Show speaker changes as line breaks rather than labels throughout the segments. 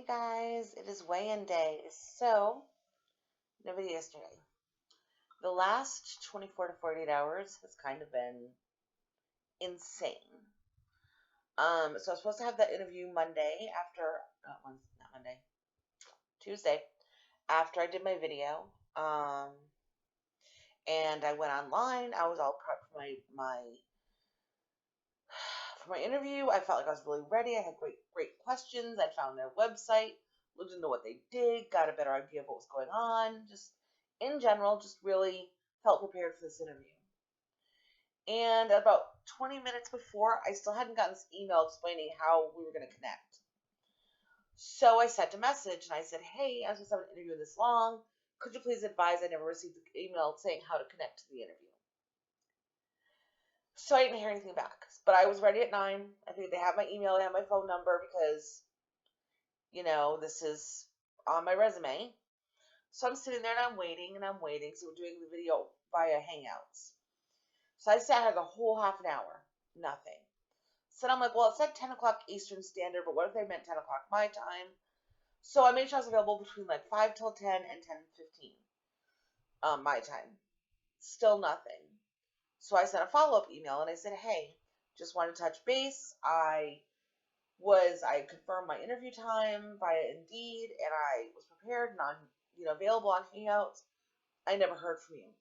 Hey guys, it is weigh-in day. So, no video yesterday. The last 24 to 48 hours has kind of been insane. So I was supposed to have that interview Monday after, not Monday, Tuesday, after I did my video. And I went online. I was all prepped for my interview. I felt like I was really ready. I had great questions. I found their website, looked into what they did, got a better idea of what was going on. Just in general, just really felt prepared for this interview. And about 20 minutes before, I still hadn't gotten this email explaining how we were going to connect. So I sent a message and I said, hey, I was supposed to have an interview this long. Could you please advise I never received the email saying how to connect to the interview? So I didn't hear anything back. But I was ready at 9. I think they have my email, they have my phone number because, this is on my resume. So I'm sitting there and I'm waiting and I'm waiting. So we're doing the video via Hangouts. So I sat here the whole half an hour. Nothing. So I'm like, well, it said 10 o'clock Eastern Standard, but what if they meant 10 o'clock my time? So I made sure I was available between like 5 till 10 and 10:15 my time. Still nothing. So I sent a follow-up email and I said, hey, just wanted to touch base. I confirmed my interview time via Indeed and I was prepared and on, available on Hangouts. I never heard from you.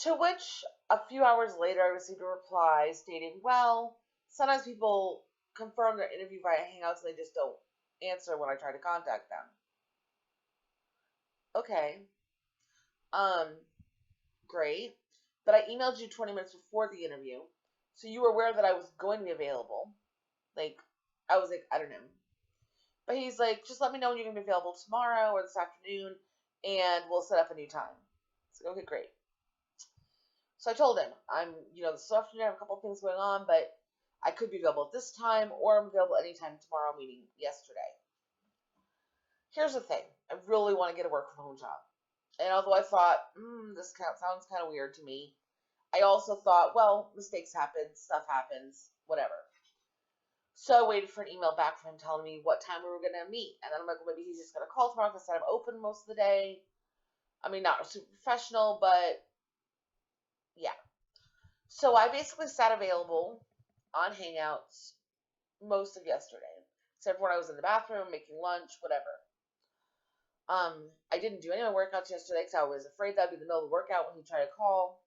To which a few hours later I received a reply stating, well, sometimes people confirm their interview via Hangouts and they just don't answer when I try to contact them. Okay. Um, Great. But I emailed you 20 minutes before the interview, so you were aware that I was going to be available. Like, I was like, I don't know. But he's like, just let me know when you're going to be available tomorrow or this afternoon, and we'll set up a new time. So, okay, great. So I told him, this afternoon I have a couple of things going on, but I could be available at this time, or I'm available anytime tomorrow, meaning yesterday. Here's the thing. I really want to get a work from home job. And although I thought, this sounds kind of weird to me, I also thought, well, mistakes happen, stuff happens, whatever. So I waited for an email back from him telling me what time we were going to meet. And then I'm like, well, maybe he's just going to call tomorrow because I'm open most of the day. I mean, not super professional, but yeah. So I basically sat available on Hangouts most of yesterday, except for when I was in the bathroom, making lunch, whatever. I didn't do any of my workouts yesterday because I was afraid that'd be the middle of the workout when he tried to call.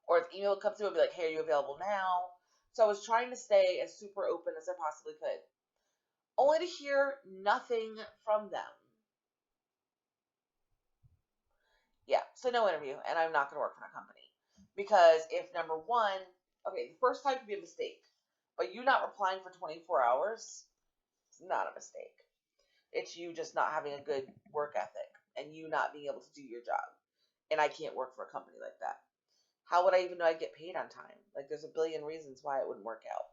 Or if the email would come through and be like, hey, are you available now? So I was trying to stay as super open as I possibly could. Only to hear nothing from them. Yeah, so no interview, and I'm not going to work for that company. Because if number one, okay, the first time could be a mistake, but you not replying for 24 hours, it's not a mistake. It's you just not having a good work ethic and you not being able to do your job. And I can't work for a company like that. How would I even know I'd get paid on time? Like, there's a billion reasons why it wouldn't work out.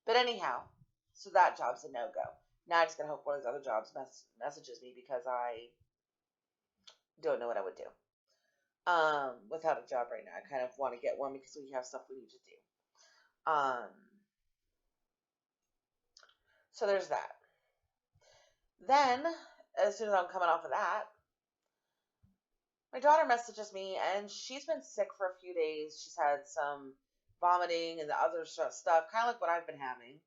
But anyhow, so that job's a no-go. Now I just gotta hope one of these other jobs messages me because I don't know what I would do. Without a job right now, I kind of want to get one because we have stuff we need to do. So there's that. Then, as soon as I'm coming off of that, my daughter messages me, and she's been sick for a few days. She's had some vomiting and the other stuff, kind of like what I've been having,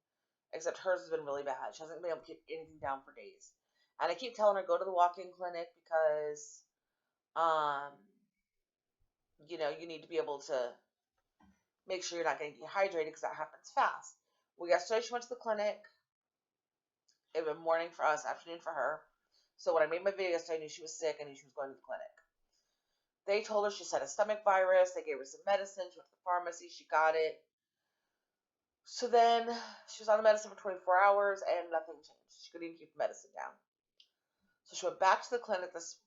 except hers has been really bad. She hasn't been able to keep anything down for days. And I keep telling her, go to the walk-in clinic because, um, you need to be able to make sure you're not getting dehydrated because that happens fast. Well, yesterday she went to the clinic. It was morning for us, afternoon for her. So when I made my video yesterday, I knew she was sick. I knew she was going to the clinic. They told her she had a stomach virus. They gave her some medicine. She went to the pharmacy. She got it. So then she was on the medicine for 24 hours and nothing changed. She couldn't even keep the medicine down. So she went back to the clinic this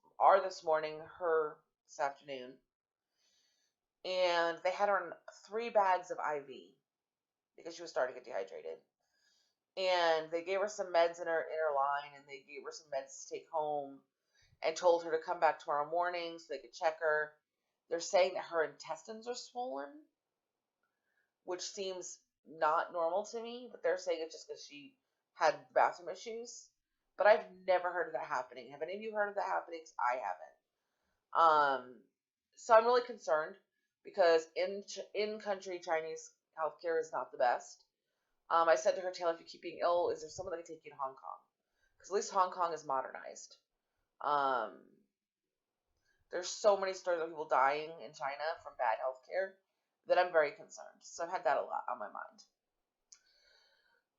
morning, this afternoon, and they had her on 3 bags of IV because she was starting to get dehydrated. And they gave her some meds in her line, and they gave her some meds to take home, and told her to come back tomorrow morning so they could check her. They're saying that her intestines are swollen, which seems not normal to me, but they're saying it's just because she had bathroom issues, but I've never heard of that happening. Have any of you heard of that happening? 'Cause I haven't. So I'm really concerned because in country Chinese healthcare is not the best. I said to her, Taylor, if you keep being ill, is there someone that can take you to Hong Kong? Because at least Hong Kong is modernized. Um, there's so many stories of people dying in China from bad healthcare that I'm very concerned. So I've had that a lot on my mind.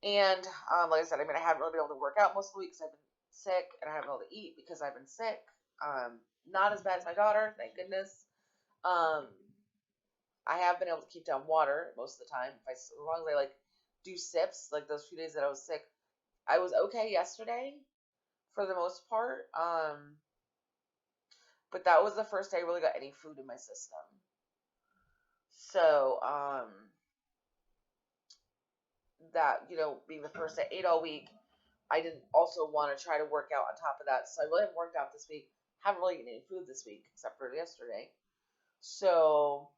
And like I said, I haven't really been able to work out most of the week because I've been sick, and I haven't been able to eat because I've been sick. Not as bad as my daughter, thank goodness. Um, I have been able to keep down water most of the time. As long as I do sips, like those few days that I was sick, I was okay yesterday for the most part. But that was the first day I really got any food in my system. So, that, being the first I ate all week, I didn't also want to try to work out on top of that. So I really haven't worked out this week. Haven't really eaten any food this week except for yesterday. So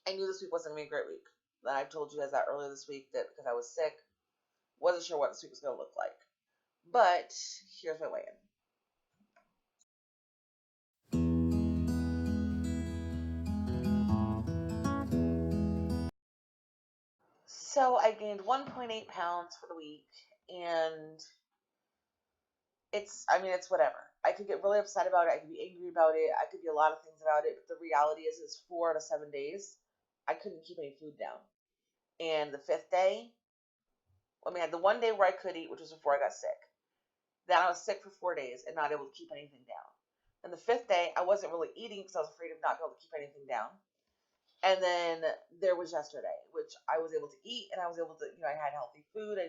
I knew this week wasn't going to be a great week. And I told you guys that earlier this week that because I was sick, wasn't sure what this week was going to look like. But here's my weigh-in. So I gained 1.8 pounds for the week, and it's whatever. I could get really upset about it. I could be angry about it. I could be a lot of things about it. But the reality is 4 out of 7 days, I couldn't keep any food down. And the 5th day, I had the one day where I could eat, which was before I got sick. Then I was sick for 4 days and not able to keep anything down. And the 5th day, I wasn't really eating because I was afraid of not being able to keep anything down. And then there was yesterday, which I was able to eat, and I was able to, I had healthy food.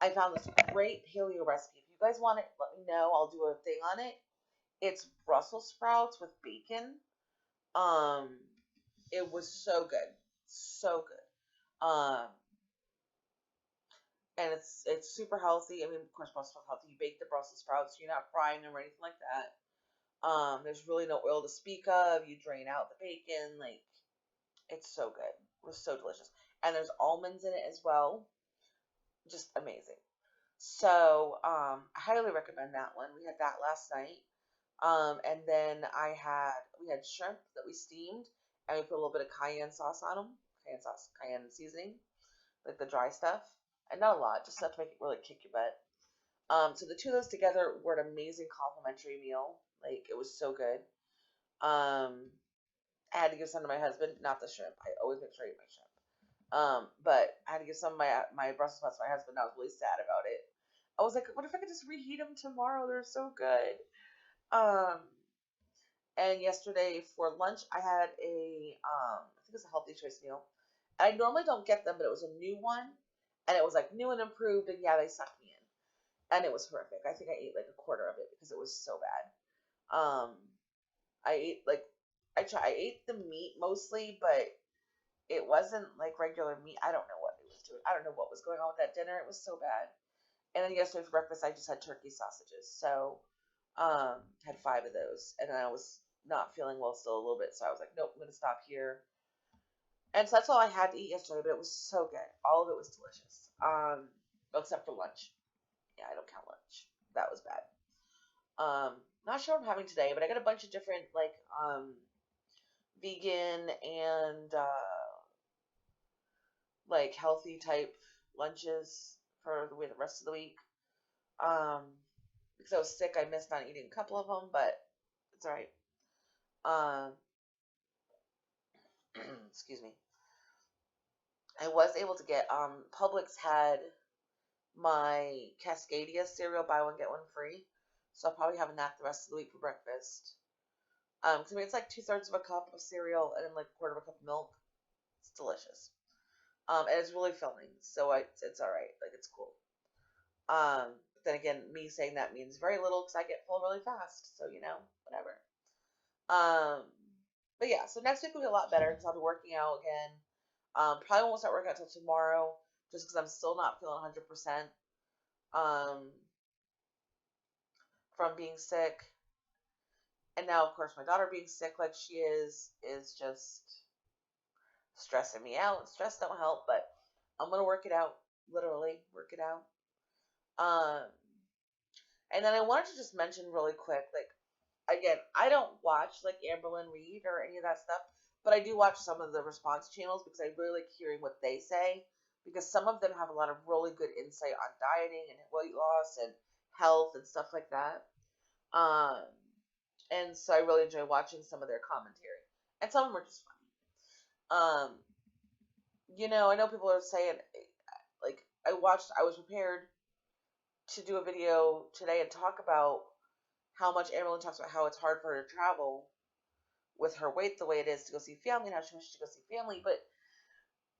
I found this great paleo recipe. If you guys want it, let me know. I'll do a thing on it. It's Brussels sprouts with bacon. It was so good, so good. And it's super healthy. Of course, Brussels sprouts healthy. You bake the Brussels sprouts, so you're not frying them or anything like that. There's really no oil to speak of. You drain out the bacon, it's so good. It was so delicious, and there's almonds in it as well. Just amazing. So, I highly recommend that one. We had that last night. And then we had shrimp that we steamed, and we put a little bit of cayenne sauce on them. Cayenne sauce, cayenne seasoning, like the dry stuff. And not a lot, just enough to make it really kick your butt. So the two of those together were an amazing complimentary meal. It was so good. I had to give some to my husband, not the shrimp. I always make sure I eat my shrimp. But I had to give some of my Brussels sprouts to my husband. I was really sad about it. I was like, what if I could just reheat them tomorrow? They're so good. Um, and yesterday for lunch, I had I think it was a healthy choice meal. And I normally don't get them, but it was a new one, and it was new and improved. And yeah, they sucked me in, and it was horrific. I think I ate a quarter of it because it was so bad. Um, I ate I ate the meat mostly, but it wasn't regular meat. I don't know what it was doing. I don't know what was going on with that dinner. It was so bad. And then yesterday for breakfast, I just had turkey sausages. So, had 5 of those, and then I was not feeling well still a little bit. So I was like, nope, I'm gonna stop here. And so that's all I had to eat yesterday, but it was so good. All of it was delicious. Except for lunch. Yeah, I don't count lunch. That was bad. Not sure what I'm having today, but I got a bunch of different vegan and healthy type lunches for the rest of the week. Because I was sick, I missed on eating a couple of them, but it's all right. Excuse me. I was able to get Publix had my Cascadia cereal, buy one get one free, so I'll probably having that the rest of the week for breakfast. Cause it's 2/3 of a cup of cereal and then a quarter of a cup of milk. It's delicious. And it's really filling, so it's all right. It's cool. But then again, me saying that means very little because I get full really fast. So whatever. But yeah, so next week will be a lot better because I'll be working out again. Probably won't start working out until tomorrow, just because I'm still not feeling 100%. From being sick, and now of course my daughter being sick like she is just stressing me out. Stress don't help, but I'm gonna work it out. literally work it out. Um, and then I wanted to just mention really quick, like, again, I don't watch like Amberlynn Reed or any of that stuff, but I do watch some of the response channels because I really like hearing what they say, because some of them have a lot of really good insight on dieting and weight loss and health and stuff like that. Um, and so I really enjoy watching some of their commentary, and some of them are just funny. I know people are saying, like, I was prepared to do a video today and talk about how much Amberlynn talks about how it's hard for her to travel with her weight the way it is to go see family and how she wishes to go see family. But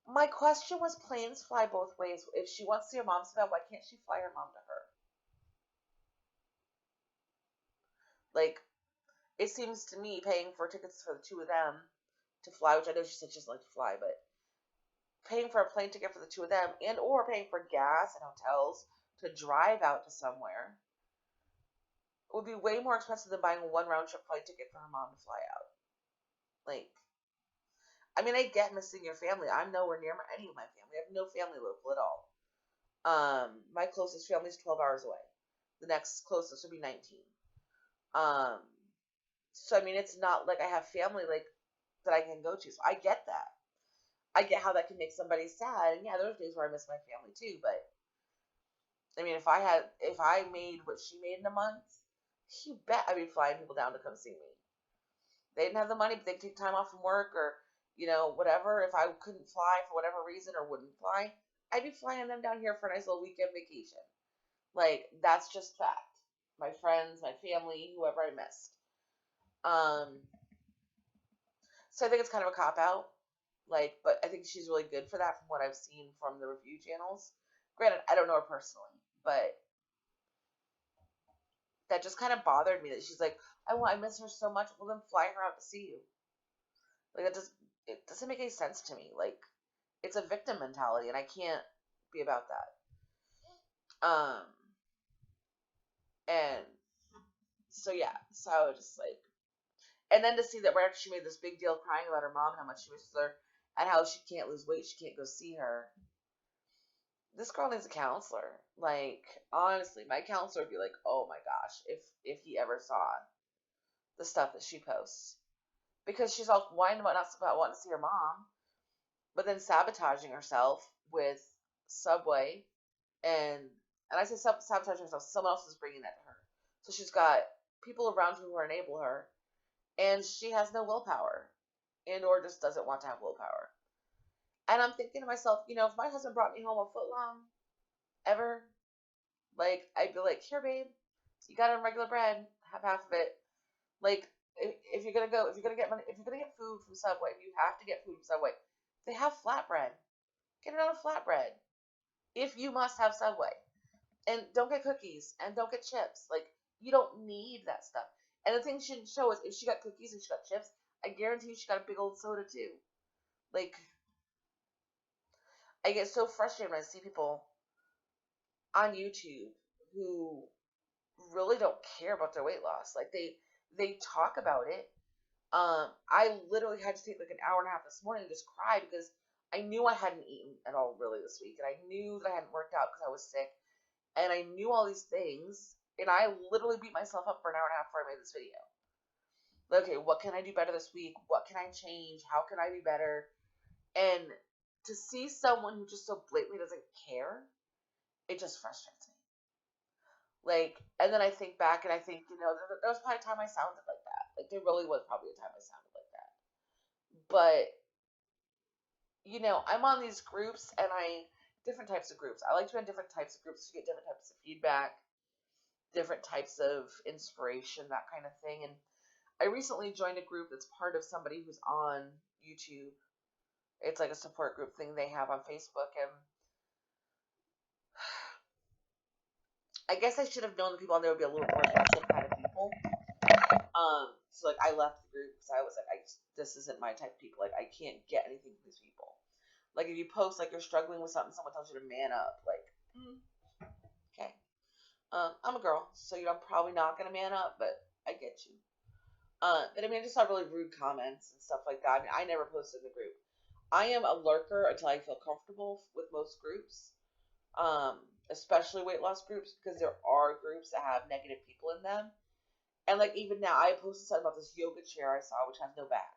my question was, planes fly both ways. If she wants to see her mom so bad, why can't she fly her mom to her? Like, it seems to me paying for tickets for the two of them to fly, which I know she said she doesn't like to fly, but paying for a plane ticket for the two of them and or paying for gas and hotels to drive out to somewhere would be way more expensive than buying one round trip flight ticket for her mom to fly out. Like, I mean, I get missing your family. I'm nowhere near any of my family. I have no family local at all. My closest family is 12 hours away. The next closest would be 19. Um, so I mean, it's not like I have family like that I can go to. So I get that. I get how that can make somebody sad. And yeah, there's days where I miss my family too. But I mean, if I made what she made in a month, you bet I'd be flying people down to come see me. They didn't have the money, but they could take time off from work or, whatever. If I couldn't fly for whatever reason or wouldn't fly, I'd be flying them down here for a nice little weekend vacation. Like, that's just fact. My friends, my family, whoever I missed. Um, so I think it's kind of a cop out. Like, but I think she's really good for that from what I've seen from the review channels. Granted, I don't know her personally, but that just kind of bothered me that she's like, I miss her so much. Well, then fly her out to see you. Like, it doesn't make any sense to me. Like, it's a victim mentality, and I can't be about that. And so yeah, so I was just like, and then to see that right after she made this big deal crying about her mom, how much she misses her, and how she can't lose weight, she can't go see her. This girl needs a counselor. Like, honestly, my counselor would be like, oh my gosh, if he ever saw the stuff that she posts, because she's all whining about not about wanting to see her mom, but then sabotaging herself with Subway, and I say sabotaging herself. Someone else is bringing that to her, so she's got people around her who enable her, and she has no willpower, and or just doesn't want to have willpower. And I'm thinking to myself, if my husband brought me home a foot long, ever, like, I'd be like, here, babe, you got it regular bread, have half of it. Like, if you're gonna get money, if you're gonna get food from Subway, if you have to get food from Subway, they have flatbread. Get it on a flatbread. If you must have Subway, and don't get cookies, and don't get chips. Like, you don't need that stuff. And the thing she didn't show is if she got cookies and she got chips, I guarantee you she got a big old soda too. Like, I get so frustrated when I see people on YouTube who really don't care about their weight loss. Like, they talk about it. I literally had to take like an hour and a half this morning and just cry because I knew I hadn't eaten at all really this week, and I knew that I hadn't worked out because I was sick, and I knew all these things, and I literally beat myself up for an hour and a half before I made this video. Okay, what can I do better this week? What can I change? How can I be better? And to see someone who just so blatantly doesn't care, it just frustrates me. Like, and then I think back and I think, there was probably a time I sounded like that. Like, there really was probably a time I sounded like that. But, I'm on these groups and different types of groups. I like to be in different types of groups to get different types of feedback, different types of inspiration, that kind of thing. And I recently joined a group that's part of somebody who's on YouTube. It's like a support group thing they have on Facebook, and I guess I should have known the people on there would be a little more aggressive kind of people. So like I left the group because I was like, this isn't my type of people. Like, I can't get anything from these people. Like, if you post like you're struggling with something, someone tells you to man up. Like, okay, I'm a girl, so I'm probably not gonna man up, but I get you. And I mean, I just saw really rude comments and stuff like that. I mean, I never posted in the group. I am a lurker until I feel comfortable with most groups. um, especially weight loss groups, because there are groups that have negative people in them. And like even now, I posted something about this yoga chair I saw, which has no back,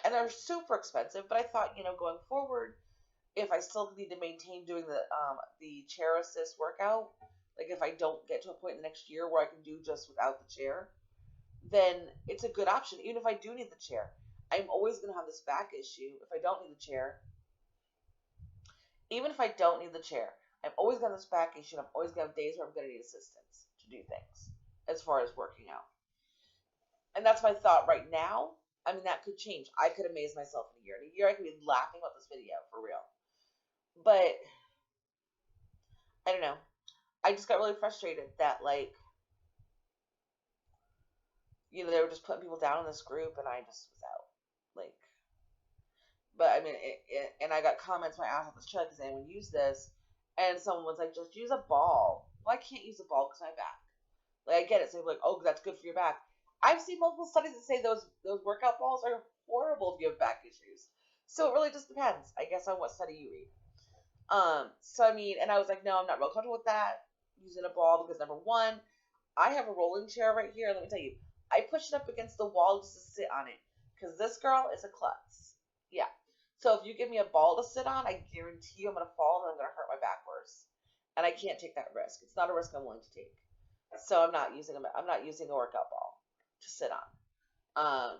and they're super expensive. But I thought, going forward, if I still need to maintain doing the chair assist workout, like if I don't get to a point in the next year where I can do just without the chair, then it's a good option. Even if I do need the chair, I'm always going to have this back issue. If I don't need the chair, even if I don't need the chair, I'm always going to have this back issue. And I'm always going to have days where I'm going to need assistance to do things as far as working out. And that's my thought right now. I mean, that could change. I could amaze myself in a year. In a year, I could be laughing about this video for real. But I don't know. I just got really frustrated that, like, they were just putting people down in this group, and I just was out. Like, but I mean, and I got comments my ass off this chair because anyone use this, and someone was like, just use a ball. Well, I can't use a ball because my back. Like, I get it. So like, oh, that's good for your back. I've seen multiple studies that say those workout balls are horrible if you have back issues. So it really just depends, I guess, on what study you read. So I mean, and I was like, no, I'm not real comfortable with that using a ball because number one, I have a rolling chair right here. Let me tell you, I push it up against the wall just to sit on it because this girl is a klutz. Yeah. So if you give me a ball to sit on, I guarantee you I'm gonna fall and I'm gonna hurt my back worse. And I can't take that risk. It's not a risk I'm willing to take. So I'm not using a workout ball to sit on.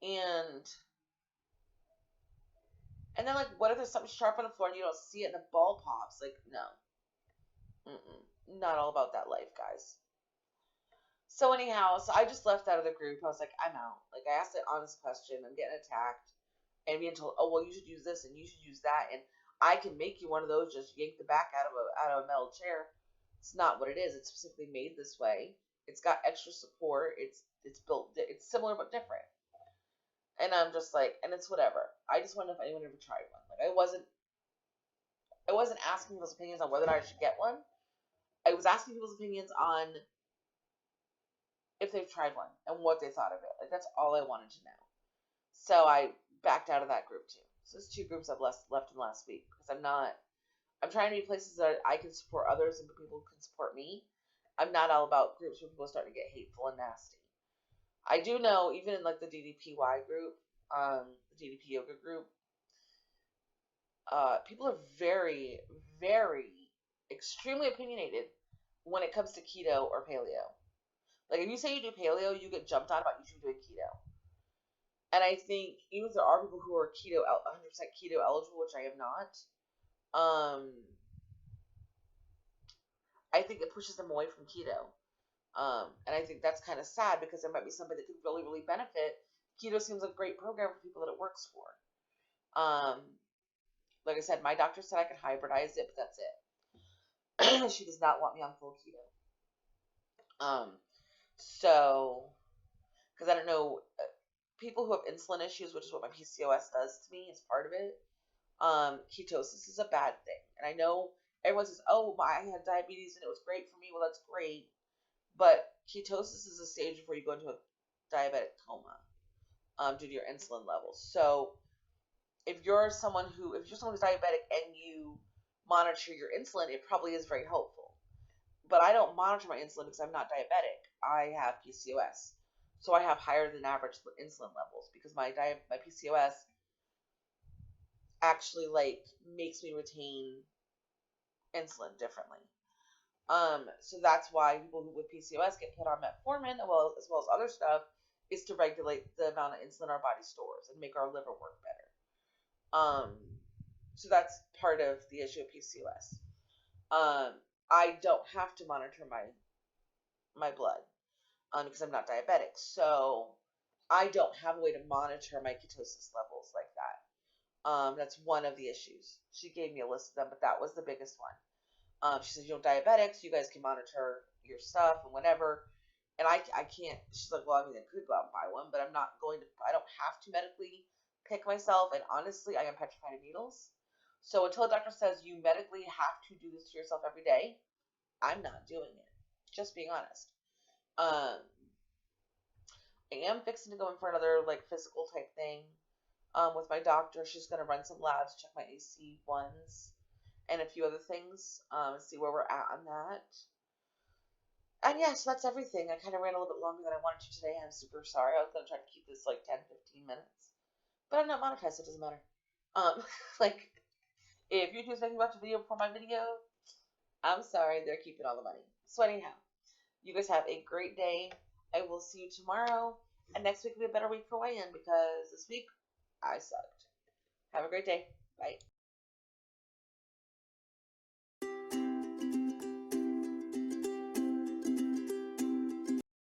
And and then like, what if there's something sharp on the floor and you don't see it and the ball pops? Like, no, not all about that life, guys. So anyhow, so I just left out of the group. I was like, I'm out. Like, I asked an honest question. I'm getting attacked, and being told, oh well, you should use this and you should use that, and I can make you one of those. Just yank the back out of a metal chair. It's not what it is. It's specifically made this way. It's got extra support. It's built. It's similar but different. And I'm just like, and it's whatever. I just wonder if anyone ever tried one. Like, I wasn't asking people's opinions on whether I should get one. I was asking people's opinions on if they've tried one and what they thought of it. Like, that's all I wanted to know. So I backed out of that group too. So there's two groups I've left in the last week because I'm trying to be places that I can support others and people can support me. I'm not all about groups where people are starting to get hateful and nasty. I do know, even in like the DDPY group, the DDP yoga group, people are very, very extremely opinionated when it comes to keto or paleo. Like, if you say you do paleo, you get jumped on about you should be doing keto. And I think even if there are people who are 100% keto eligible, which I am not, um, I think it pushes them away from keto. And I think that's kind of sad because there might be somebody that could really, really benefit. Keto seems like a great program for people that it works for. Um, like I said, my doctor said I could hybridize it, but that's it. She does not want me on full keto. Um, so, because I don't know, people who have insulin issues, which is what my PCOS does to me, is part of it. Ketosis is a bad thing, and I know everyone says, "Oh, I had diabetes and it was great for me." Well, that's great, but ketosis is a stage before you go into a diabetic coma, due to your insulin levels. So, if you're someone who's diabetic and you monitor your insulin, it probably is very helpful. But I don't monitor my insulin because I'm not diabetic. I have PCOS, so I have higher than average insulin levels because my PCOS actually like makes me retain insulin differently. So that's why people with PCOS get put on metformin, as well as other stuff, is to regulate the amount of insulin our body stores and make our liver work better. So that's part of the issue of PCOS. I don't have to monitor my blood because I'm not diabetic, so I don't have a way to monitor my ketosis levels like that. That's one of the issues. She gave me a list of them, but that was the biggest one. She says, diabetics, you guys can monitor your stuff and whatever. And I can't. She's like, well, I mean, I could go out and buy one, but I don't have to medically pick myself. And honestly, I am petrified of needles. So until a doctor says you medically have to do this to yourself every day, I'm not doing it. Just being honest. Um, I am fixing to go in for another like physical type thing. with my doctor. She's going to run some labs, check my AC1s, and a few other things, see where we're at on that. And yeah, so that's everything. I kind of ran a little bit longer than I wanted to today. I'm super sorry. I was going to try to keep this like 10, 15 minutes. But I'm not monetized, so it doesn't matter. Like, if YouTube's making watch a video before my video, I'm sorry, they're keeping all the money. So anyhow, you guys have a great day. I will see you tomorrow. And next week will be a better week for weigh-in because this week I sucked. Have a great day. Bye.